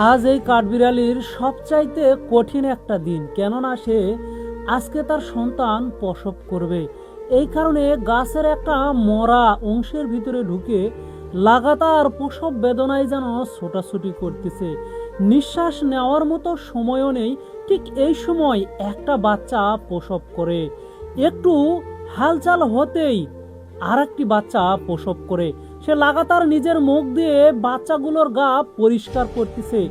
আজ এই কাঠবিড়ালির সবচাইতে কঠিন একটা দিন, কেননা সে আজকে তার সন্তান প্রসব করবে। এই কারণে গাছের একটা মরা অংশের ভিতরে ঢুকে লাগাতার প্রসব বেদনায় যেন ছোটাছুটি করতেছে। নিঃশ্বাস নেওয়ার মতো সময়ও নেই। ঠিক এই সময় একটা বাচ্চা প্রসব করে। একটু হালচাল হতেই আর একটি বাচ্চা প্রসব করে। সে লাগাতার নিজের মুখ দিয়ে বাচ্চাগুলোর গা পরিষ্কার করতেছে,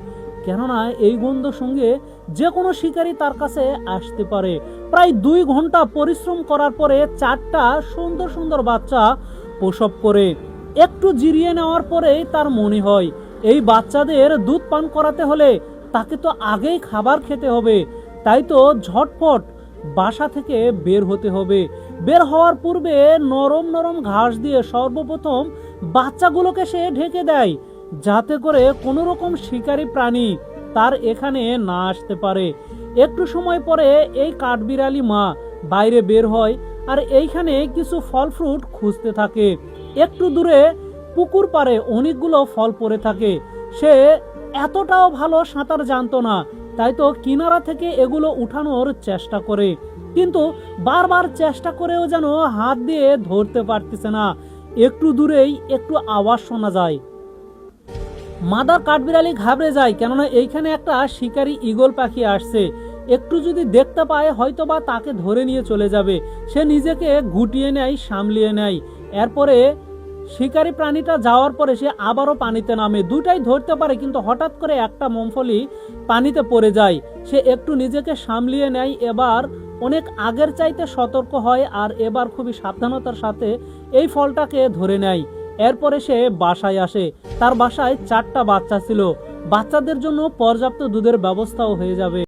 কেননা এই গন্ধ সঙ্গে যে কোনো শিকারী তার কাছে আসতে পারে। প্রায় 2 ঘন্টা পরিশ্রম করার পরে 4টা সুন্দর সুন্দর বাচ্চা প্রসব করে। একটু জিরিয়ে নেওয়ার পরেই তার মনে হয় এই বাচ্চাদের দুধ পান করাতে হলে তাকে তো আগেই খাবার খেতে হবে। তাই তো ঝটফট বাসা থেকে বের হতে হবে। বের হওয়ার পূর্বে নরম নরম ঘাস দিয়ে সর্বপ্রথম বাচ্চাগুলোকে সে ঢেকে দেয়, যাতে করে কোনো রকম শিকারী প্রাণী তার এখানে না আসতে পারে। একটু সময় পরে এই কাঠবিড়ালি মা বাইরে বের হয় আর এইখানে কিছু ফল ফ্রুট খুঁজতে থাকে। একটু দূরে পুকুর পাড়ে অনেকগুলো ফল পড়ে থাকে। সে এতটাও ভালো সাঁতার জানতো না, তাই তো কিনারা থেকে এগুলো উঠানোর চেষ্টা করে, কিন্তু বারবার চেষ্টা করেও যেন হাত দিয়ে ধরতে পারতেছে না। একটু দূরেই একটু আওয়াজ শোনা যায়। মাদার কাঠবিড়ালি ঘাবড়ে যায়, কেননা এইখানে একটা শিকারী ঈগল পাখি আসছে। একটু যদি দেখতে পায় হয়তোবা তাকে ধরে নিয়ে চলে যাবে। সে নিজেকে গুটিয়ে নেয়, সামলিয়ে নেয়। এরপরে শিকারী প্রাণীটা যাওয়ার পরে সে আবারও পানিতে নামে। দুটাই ধরতে পারে, কিন্তু হঠাৎ করে একটা মুম্ফলি পানিতে পড়ে যায়। সে একটু নিজেকে সামলিয়ে নেয়, এবার অনেক আগের চাইতে সতর্ক হয় আর এবার খুবই সাবধানতার সাথে এই ফলটাকে ধরে নেয়। এরপরে সে বাসায় আসে। তার বাসায় 4টা বাচ্চা ছিল। বাচ্চাদের জন্য পর্যাপ্ত দুধের ব্যবস্থাও হয়ে যাবে।